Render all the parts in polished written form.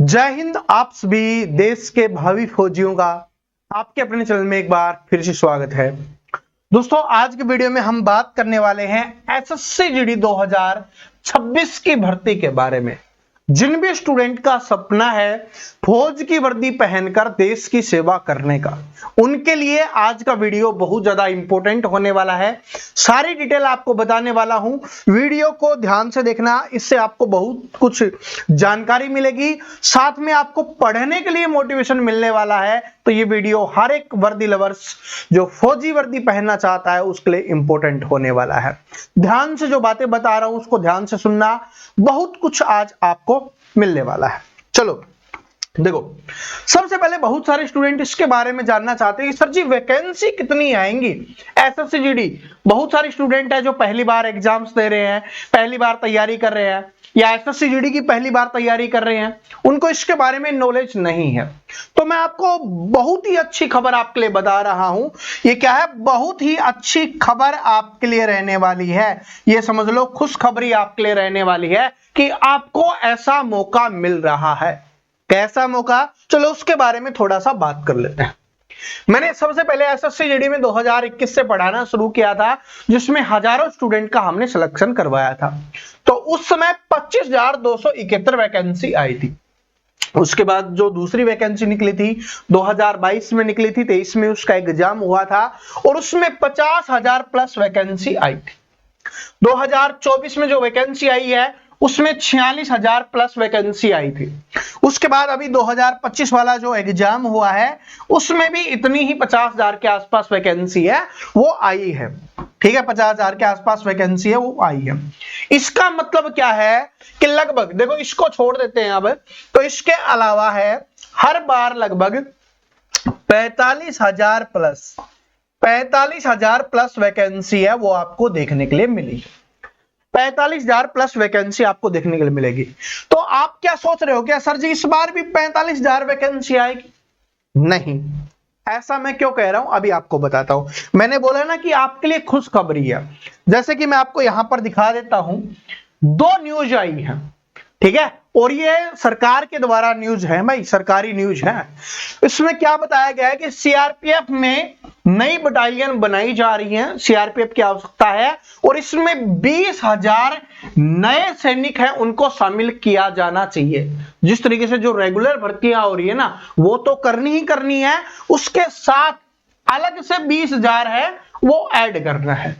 जय हिंद। आप सभी देश के भावी फौजियों का आपके अपने चैनल में एक बार फिर से स्वागत है। दोस्तों, आज के वीडियो में हम बात करने वाले हैं एसएससी जीडी 2026 की भर्ती के बारे में। जिन भी स्टूडेंट का सपना है फौज की वर्दी पहनकर देश की सेवा करने का, उनके लिए आज का वीडियो बहुत ज्यादा इंपॉर्टेंट होने वाला है। सारी डिटेल आपको बताने वाला हूं, वीडियो को ध्यान से देखना, इससे आपको बहुत कुछ जानकारी मिलेगी, साथ में आपको पढ़ने के लिए मोटिवेशन मिलने वाला है। तो ये वीडियो हर एक वर्दी लवर्स जो फौजी वर्दी पहनना चाहता है उसके लिए इंपॉर्टेंट होने वाला है। ध्यान से जो बातें बता रहा हूं उसको ध्यान से सुनना, बहुत कुछ आज आपको मिलने वाला है। चलो देखो, सबसे पहले बहुत सारे स्टूडेंट इसके बारे में जानना चाहते हैं कि सर जी वैकेंसी कितनी आएंगी एसएससी जीडी। बहुत सारे स्टूडेंट है जो पहली बार एग्जाम्स दे रहे हैं, पहली बार तैयारी कर रहे हैं या एसएससी जीडी की पहली बार तैयारी कर रहे हैं, उनको इसके बारे में नॉलेज नहीं है। तो मैं आपको बहुत ही अच्छी खबर आपके लिए बता रहा हूं। ये क्या है? बहुत ही अच्छी खबर आपके लिए रहने वाली है। ये समझ लो खुशखबरी आपके लिए रहने वाली है कि आपको ऐसा मौका मिल रहा है। कैसा मौका? चलो उसके बारे में थोड़ा सा बात कर लेते हैं। मैंने सबसे पहले एसएससी जीडी में 2021 से पढ़ाना शुरू किया था, जिसमें हजारों स्टूडेंट का हमने सिलेक्शन करवाया था। तो उस समय 25,271 वैकेंसी आई थी। उसके बाद जो दूसरी वैकेंसी निकली थी 2022 में निकली थी, 23 में उसका एग्जाम हुआ था और उसमें 50,000 प्लस वैकेंसी आई थी। 2024 में जो वैकेंसी आई है उसमें 46,000 प्लस वैकेंसी आई थी। उसके बाद अभी 2025 वाला जो एग्जाम हुआ है उसमें भी इतनी ही 50,000 के आसपास वैकेंसी है, वो आई है। ठीक है, 50,000 के आसपास वैकेंसी है, वो आई है। इसका मतलब क्या है कि लगभग, देखो इसको छोड़ देते हैं अब, तो इसके अलावा है हर बार लगभग 45,000 प्लस वैकेंसी है, वो आपको देखने के लिए मिली। 45,000 प्लस वैकेंसी आपको देखने के लिए मिलेगी। तो आप क्या सोच रहे हो, क्या सर जी इस बार भी 45,000 वैकेंसी आएगी? नहीं। ऐसा मैं क्यों कह रहा हूं अभी आपको बताता हूं। मैंने बोला ना कि आपके लिए खुशखबरी है। जैसे कि मैं आपको यहां पर दिखा देता हूं, 2 न्यूज आई है, ठीक है, और ये सरकार के द्वारा न्यूज है भाई, सरकारी न्यूज है। इसमें क्या बताया गया है कि सीआरपीएफ में नई बटालियन बनाई जा रही है, सीआरपीएफ की आवश्यकता है और इसमें 20,000 नए सैनिक हैं, उनको शामिल किया जाना चाहिए। जिस तरीके से जो रेगुलर भर्तियां हो रही है ना, वो तो करनी ही करनी है, उसके साथ अलग से 20,000 है वो ऐड करना है।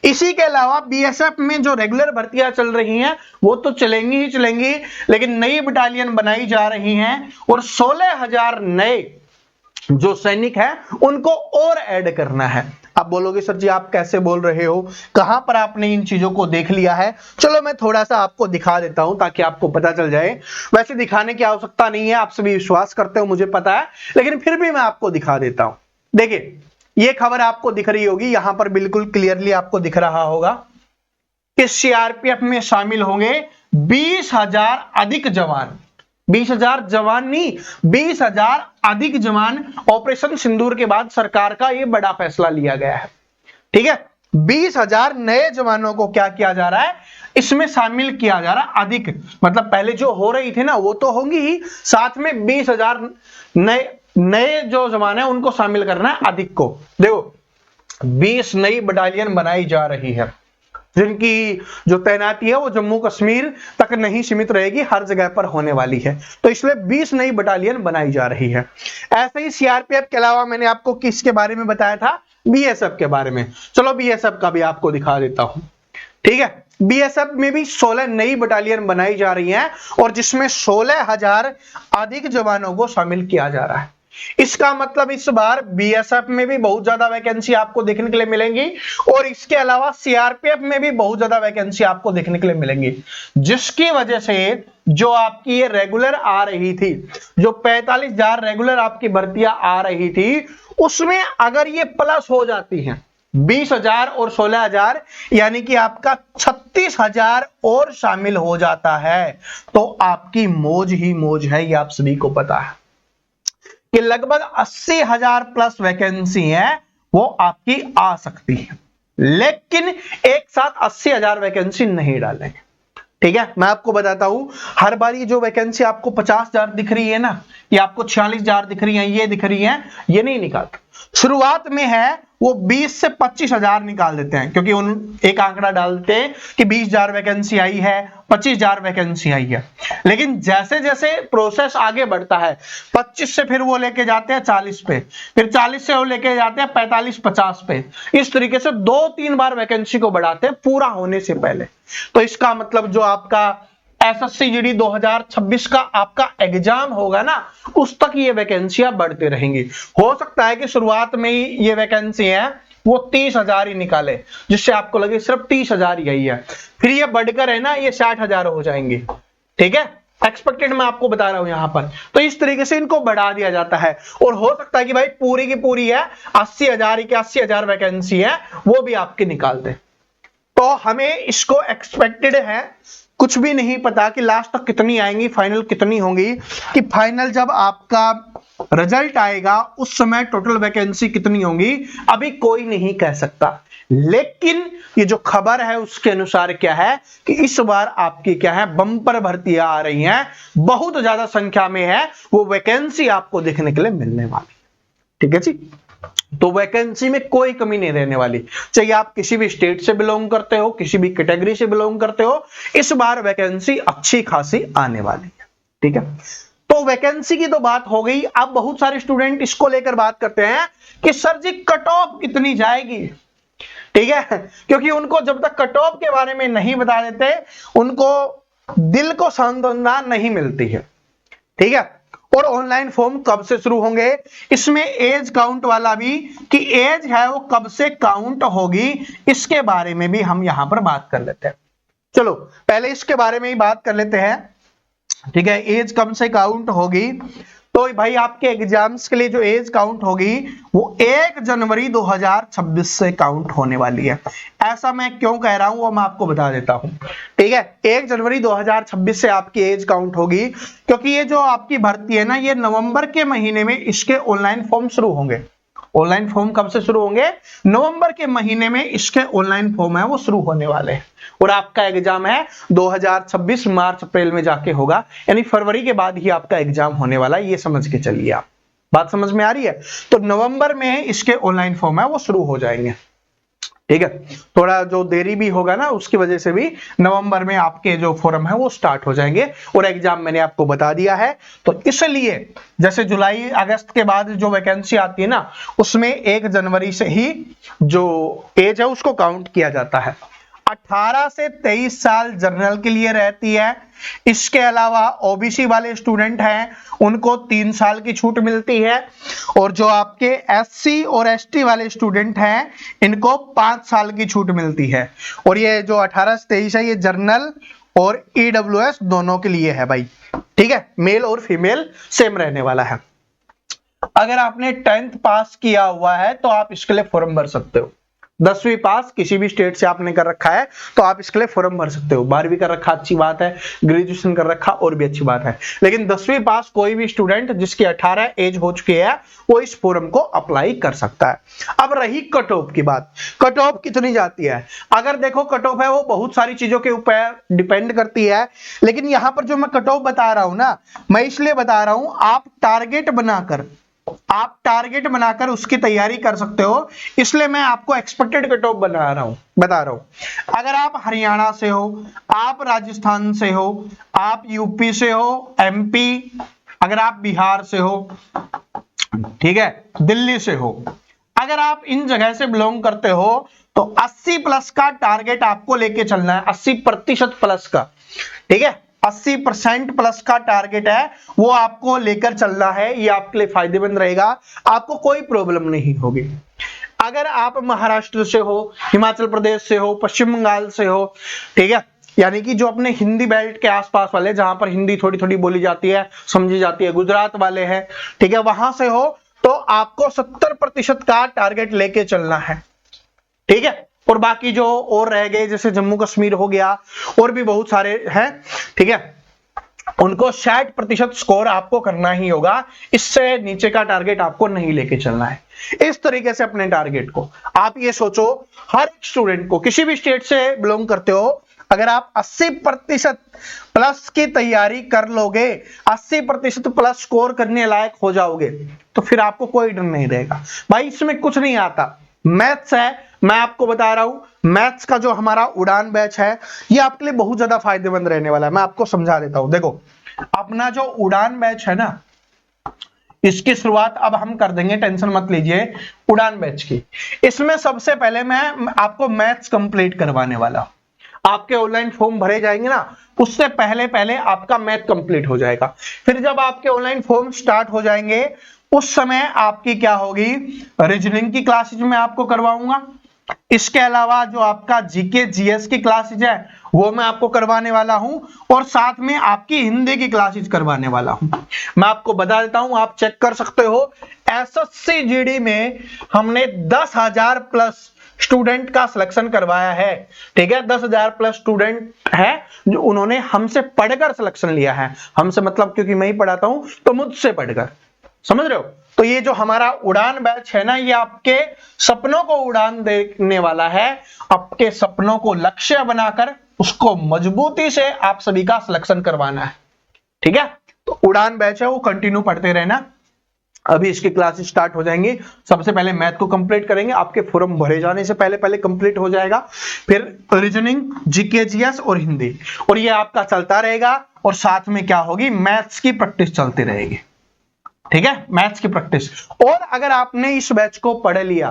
इसी के अलावा बीएसएफ में जो रेगुलर भर्तियां चल रही हैं वो तो चलेंगी ही चलेंगी, लेकिन नई बटालियन बनाई जा रही हैं और 16,000 नए जो सैनिक हैं उनको और ऐड करना है। आप बोलोगे सर जी आप कैसे बोल रहे हो, कहां पर आपने इन चीजों को देख लिया है? चलो मैं थोड़ा सा आपको दिखा देता हूं ताकि आपको पता चल जाए। वैसे दिखाने की आवश्यकता नहीं है, आप सभी विश्वास करते हो मुझे पता है, लेकिन फिर भी मैं आपको दिखा देता हूं। देखिए ये खबर आपको दिख रही होगी, यहां पर बिल्कुल क्लियरली आपको दिख रहा होगा कि सीआरपीएफ में शामिल होंगे 20,000 अधिक जवान। 20,000 जवान नहीं, 20,000 अधिक जवान। ऑपरेशन सिंदूर के बाद सरकार का यह बड़ा फैसला लिया गया है। ठीक है, 20,000 नए जवानों को क्या किया जा रहा है, इसमें शामिल किया जा रहा है। अधिक मतलब पहले जो हो रही थी ना वो तो होंगी ही, साथ में 20,000 नए जो जवान है उनको शामिल करना है, अधिक को। देखो 20 नई बटालियन बनाई जा रही है, जिनकी जो तैनाती है वो जम्मू कश्मीर तक नहीं सीमित रहेगी, हर जगह पर होने वाली है। तो इसलिए 20 नई बटालियन बनाई जा रही है। ऐसे ही सीआरपीएफ के अलावा मैंने आपको किसके बारे में बताया था? बीएसएफ के बारे में। चलो बीएसएफ का भी आपको दिखा देता हूं। ठीक है, बीएसएफ में भी 16 नई बटालियन बनाई जा रही है और जिसमें 16,000 अधिक जवानों को शामिल किया जा रहा है। इसका मतलब इस बार बीएसएफ में भी बहुत ज्यादा वैकेंसी आपको देखने के लिए मिलेंगी और इसके अलावा सीआरपीएफ में भी बहुत ज्यादा वैकेंसी आपको देखने के लिए मिलेंगी, जिसकी वजह से जो आपकी ये रेगुलर आ रही थी, जो 45,000 रेगुलर आपकी भर्तियां आ रही थी, उसमें अगर ये प्लस हो जाती हैं 20,000 और 16,000, यानी कि आपका 36,000 और शामिल हो जाता है, तो आपकी मौज ही मौज है। ये आप सभी को पता है कि लगभग 80,000 प्लस वैकेंसी है वो आपकी आ सकती है, लेकिन एक साथ 80,000 वैकेंसी नहीं डालेंगे। ठीक है, मैं आपको बताता हूं, हर बार ये जो वैकेंसी आपको 50,000 दिख रही है ना, ये आपको 46,000 दिख रही है, ये दिख रही है, ये नहीं निकालता। शुरुआत में है वो 20 से 25,000 निकाल देते हैं, क्योंकि उन एक आंकड़ा डालते हैं कि 20,000 वैकेंसी आई है, 25,000 वैकेंसी आई है। लेकिन जैसे जैसे प्रोसेस आगे बढ़ता है, 25 से फिर वो लेके जाते हैं 40 पे, फिर 40 से वो लेके जाते हैं 45-50 पे, इस तरीके से 2-3 बार वैकेंसी को बढ़ाते हैं पूरा होने से पहले। तो इसका मतलब जो आपका एसएससी जीडी 2026 का आपका एग्जाम होगा ना, उस तक ये वैकेंसियां बढ़ते रहेंगी। हो सकता है कि शुरुआत में ही ये वैकेंसी है वो 30,000 ही निकाले, जिससे आपको लगे सिर्फ 30,000 ही आई है, फिर ये बढ़कर है ना ये 60,000 हो जाएंगे। ठीक है, एक्सपेक्टेड मैं आपको बता रहा हूं यहां पर। तो इस तरीके से इनको बढ़ा दिया जाता है, और हो सकता है कि भाई पूरी की पूरी है 80,000 की 80,000 वैकेंसी है, वो भी आपके निकाल दे। तो हमें इसको एक्सपेक्टेड है, कुछ भी नहीं पता कि लास्ट तक कितनी आएंगी, फाइनल कितनी होंगी, कि फाइनल जब आपका रिजल्ट आएगा उस समय टोटल वैकेंसी कितनी होंगी अभी कोई नहीं कह सकता। लेकिन ये जो खबर है उसके अनुसार क्या है कि इस बार आपकी क्या है, बम्पर भर्तियां आ रही हैं, बहुत ज्यादा संख्या में है वो वैकेंसी आपको देखने के लिए मिलने वाली। ठीक है जी, तो वैकेंसी में कोई कमी नहीं रहने वाली, चाहे आप किसी भी स्टेट से बिलोंग करते हो, किसी भी कैटेगरी से बिलोंग करते हो, इस बार वैकेंसी अच्छी खासी आने वाली है। ठीक है, तो वैकेंसी की तो बात हो गई। अब बहुत सारे स्टूडेंट इसको लेकर बात करते हैं कि सर जी कट ऑफ कितनी जाएगी। ठीक है, क्योंकि उनको जब तक कट ऑफ के बारे में नहीं बता देते, उनको दिल को सांत्वना नहीं मिलती है। ठीक है, और ऑनलाइन फॉर्म कब से शुरू होंगे, इसमें एज काउंट वाला भी, कि एज है वो कब से काउंट होगी, इसके बारे में भी हम यहां पर बात कर लेते हैं। चलो पहले इसके बारे में ही बात कर लेते हैं। ठीक है, एज कब से काउंट होगी, तो भाई आपके एग्जाम्स के लिए जो एज काउंट होगी वो 1 जनवरी 2026 से काउंट होने वाली है। ऐसा मैं क्यों कह रहा हूं वो मैं आपको बता देता हूं। ठीक है, 1 जनवरी 2026 से आपकी एज काउंट होगी, क्योंकि ये जो आपकी भर्ती है ना, ये नवंबर के महीने में इसके ऑनलाइन फॉर्म शुरू होंगे। ऑनलाइन फॉर्म कब से शुरू होंगे, नवंबर के महीने में इसके ऑनलाइन फॉर्म है वो शुरू होने वाले हैं, और आपका एग्जाम है 2026 मार्च अप्रैल में जाके होगा, यानी फरवरी के बाद ही आपका एग्जाम होने वाला है, ये समझ के चलिए। आप बात समझ में आ रही है। तो नवंबर में इसके ऑनलाइन फॉर्म है वो शुरू हो जाएंगे। ठीक है, थोड़ा जो देरी भी होगा ना उसकी वजह से भी नवंबर में आपके जो फॉर्म है वो स्टार्ट हो जाएंगे, और एग्जाम मैंने आपको बता दिया है। तो इसलिए जैसे जुलाई अगस्त के बाद जो वैकेंसी आती है ना, उसमें 1 जनवरी से ही जो एज है उसको काउंट किया जाता है। 18 से 23 साल जनरल के लिए रहती है। इसके अलावा ओबीसी वाले स्टूडेंट हैं उनको 3 साल की छूट मिलती है, और जो आपके एससी और एसटी वाले स्टूडेंट हैं इनको 5 साल की छूट मिलती है। और ये जो 18 से 23 है ये जनरल और ईडब्ल्यूएस दोनों के लिए है भाई। ठीक है, मेल और फीमेल सेम रहने वाला है। अगर आपने 10th पास किया हुआ है तो आप इसके लिए फॉर्म भर सकते हो। 10वीं पास किसी भी स्टेट से आपने कर रखा है तो आप इसके लिए फॉर्म भर सकते हो। 12वीं कर रखा अच्छी बात है, ग्रेजुएशन कर रखा और भी अच्छी बात है, लेकिन 10वीं पास कोई भी स्टूडेंट जिसकी 18 एज हो चुकी है वो इस फॉर्म को अप्लाई कर सकता है। अब रही कट ऑफ की बात, कट ऑफ कितनी जाती है। अगर देखो कट ऑफ है वो बहुत सारी चीजों के ऊपर डिपेंड करती है, लेकिन यहां पर जो मैं कट ऑफ बता रहा हूं ना, मैं इसलिए बता रहा हूं आप टारगेट बनाकर उसकी तैयारी कर सकते हो, इसलिए मैं आपको एक्सपेक्टेड कट ऑफ बता रहा हूं। अगर आप हरियाणा से हो, आप राजस्थान से हो, आप यूपी से हो, एमपी, अगर आप बिहार से हो, ठीक है, दिल्ली से हो, अगर आप इन जगह से बिलोंग करते हो तो 80 प्लस का टारगेट आपको लेके चलना है, 80% प्लस का। ठीक है, 80% प्लस का टारगेट है वो आपको लेकर चलना है, ये आपके लिए फायदेमंद रहेगा, आपको कोई प्रॉब्लम नहीं होगी। अगर आप महाराष्ट्र से हो, हिमाचल प्रदेश से हो, पश्चिम बंगाल से हो, ठीक है, यानी कि जो अपने हिंदी बेल्ट के आसपास वाले जहां पर हिंदी थोड़ी थोड़ी बोली जाती है, समझी जाती है, गुजरात वाले हैं, ठीक है, वहां से हो तो आपको 70% का टारगेट लेके चलना है। ठीक है, और बाकी जो और रह गए जैसे जम्मू कश्मीर हो गया और भी बहुत सारे हैं, ठीक है, उनको 60% स्कोर आपको करना ही होगा, इससे नीचे का टारगेट आपको नहीं लेके चलना है। इस तरीके से अपने टारगेट को आप ये सोचो, हर एक स्टूडेंट को, किसी भी स्टेट से बिलोंग करते हो, अगर आप 80% प्लस की तैयारी कर लोगे, 80% प्लस स्कोर करने लायक हो जाओगे, तो फिर आपको कोई डर नहीं रहेगा। भाई इसमें कुछ नहीं आता, मैथ्स है, मैं आपको बता रहा हूं मैथ्स का जो हमारा उड़ान बैच है ये आपके लिए बहुत ज्यादा फायदेमंद रहने वाला है। मैं आपको समझा देता हूं। देखो अपना जो उड़ान बैच है ना, इसकी शुरुआत अब हम कर देंगे, टेंशन मत लीजिए उड़ान बैच की। इसमें सबसे पहले मैं आपको मैथ्स कंप्लीट करवाने वाला हूं। आपके ऑनलाइन फॉर्म भरे जाएंगे ना, उससे पहले पहले आपका मैथ कंप्लीट हो जाएगा। फिर जब आपके ऑनलाइन फॉर्म स्टार्ट हो जाएंगे उस समय आपकी क्या होगी, रीजनिंग की क्लासेज मैं आपको करवाऊंगा। इसके अलावा जो आपका जीके जीएस की क्लासेज है वो मैं आपको करवाने वाला हूं, और साथ में आपकी हिंदी की क्लासेज करवाने वाला हूं। मैं आपको बता देता हूं, आप चेक कर सकते हो, एसएससी जीडी में हमने 10,000 प्लस स्टूडेंट का सिलेक्शन करवाया है। ठीक है, 10,000 प्लस स्टूडेंट है जो उन्होंने हमसे पढ़कर सिलेक्शन लिया है। हमसे मतलब क्योंकि मैं ही पढ़ाता हूं तो मुझसे पढ़कर, समझ रहे हो। तो ये जो हमारा उड़ान बैच है ना, ये आपके सपनों को उड़ान देने वाला है। आपके सपनों को लक्ष्य बनाकर उसको मजबूती से आप सभी का सिलेक्शन करवाना है। ठीक है, तो उड़ान बैच है वो कंटिन्यू पढ़ते रहना। अभी इसकी क्लासेस स्टार्ट हो जाएंगी। सबसे पहले मैथ को कंप्लीट करेंगे, आपके फॉर्म भरे जाने से पहले पहले कंप्लीट हो जाएगा। फिर रीजनिंग, जीके जीएस और हिंदी, और ये आपका चलता रहेगा। और साथ में क्या होगी, मैथ्स की प्रैक्टिस चलती रहेगी। ठीक है, मैथ्स की प्रैक्टिस। और अगर आपने इस बैच को पढ़ लिया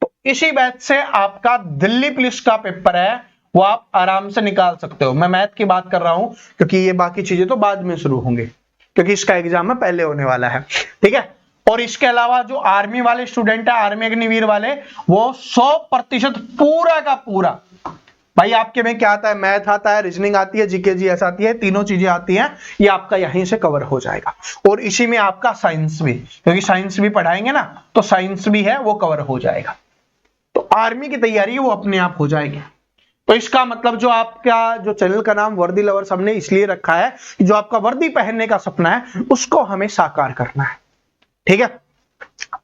तो इसी बैच से आपका दिल्ली पुलिस का पेपर है वो आप आराम से निकाल सकते हो। मैं मैथ की बात कर रहा हूं क्योंकि ये बाकी चीजें तो बाद में शुरू होंगे, क्योंकि इसका एग्जाम है पहले होने वाला है। ठीक है, और इसके अलावा जो आर्मी वाले स्टूडेंट है, आर्मी अग्निवीर वाले, वो 100% पूरा का पूरा, भाई आपके में क्या आता है, मैथ आता है, रीजनिंग आती है, जीके जीएस आती है, तीनों चीजें आती हैं, ये आपका यहीं से कवर हो जाएगा। और इसी में आपका साइंस भी, क्योंकि साइंस भी पढ़ाएंगे ना, तो साइंस भी है वो कवर हो जाएगा। तो आर्मी की तैयारी वो अपने आप हो जाएगी। तो इसका मतलब जो आपका जो चैनल का नाम वर्दी लवर्स हमने इसलिए रखा है कि जो आपका वर्दी पहनने का सपना है उसको हमें साकार करना है। ठीक है,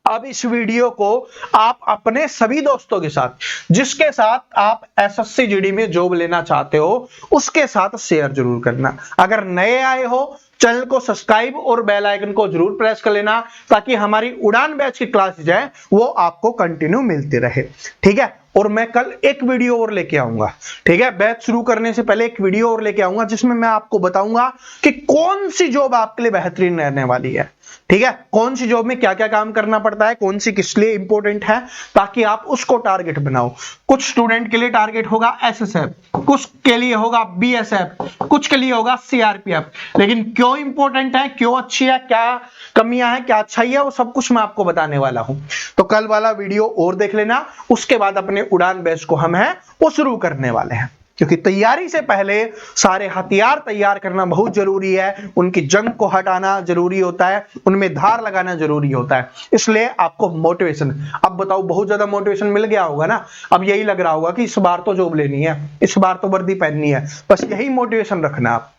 अब इस वीडियो को आप अपने सभी दोस्तों के साथ, जिसके साथ आप एसएससी जीडी में जॉब लेना चाहते हो, उसके साथ शेयर जरूर करना। अगर नए आए हो चैनल को सब्सक्राइब और बेल आइकन को जरूर प्रेस कर लेना, ताकि हमारी उड़ान बैच की क्लासेज है वो आपको कंटिन्यू मिलती रहे। ठीक है, और मैं कल एक वीडियो और लेके आऊंगा। ठीक है, बैच शुरू करने से पहले एक वीडियो और लेके आऊंगा जिसमें मैं आपको बताऊंगा कि कौन सी जॉब आपके लिए बेहतरीन रहने वाली है। ठीक है, कौन सी जॉब में क्या क्या काम करना पड़ता है, कौन सी किस लिए इंपॉर्टेंट है, ताकि आप उसको टारगेट बनाओ। कुछ स्टूडेंट के लिए टारगेट होगा एसएसएफ, कुछ के लिए होगा बीएसएफ, कुछ के लिए होगा सीआरपीएफ। लेकिन क्यों इंपॉर्टेंट है, क्यों अच्छी है, क्या कमियां है, क्या अच्छाई है, वो सब कुछ मैं आपको बताने वाला हूं। तो कल वाला वीडियो और देख लेना, उसके बाद अपने उड़ान बैच को हम है वो शुरू करने वाले हैं। क्योंकि तैयारी से पहले सारे हथियार तैयार करना बहुत जरूरी है, उनकी जंग को हटाना जरूरी होता है, उनमें धार लगाना जरूरी होता है। इसलिए आपको मोटिवेशन, अब बताओ बहुत ज्यादा मोटिवेशन मिल गया होगा ना, अब यही लग रहा होगा कि इस बार तो जॉब लेनी है, इस बार तो वर्दी पहननी है, बस यही मोटिवेशन रखना आप।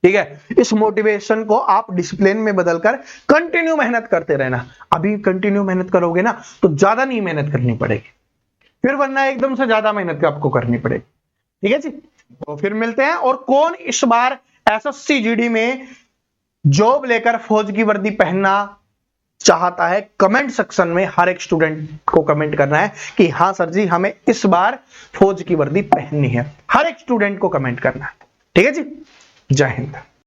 ठीक है, इस मोटिवेशन को आप डिसिप्लिन में बदलकर कंटिन्यू मेहनत करते रहना। अभी कंटिन्यू मेहनत करोगे ना तो ज्यादा नहीं मेहनत करनी पड़ेगी, फिर वरना एकदम से ज्यादा मेहनत आपको करनी पड़ेगी। ठीक है जी, तो फिर मिलते हैं। और कौन इस बार एसएससी जीडी में जॉब लेकर फौज की वर्दी पहनना चाहता है, कमेंट सेक्शन में हर एक स्टूडेंट को कमेंट करना है कि हाँ सर जी हमें इस बार फौज की वर्दी पहननी है। हर एक स्टूडेंट को कमेंट करना है। ठीक है जी, जय हिंद।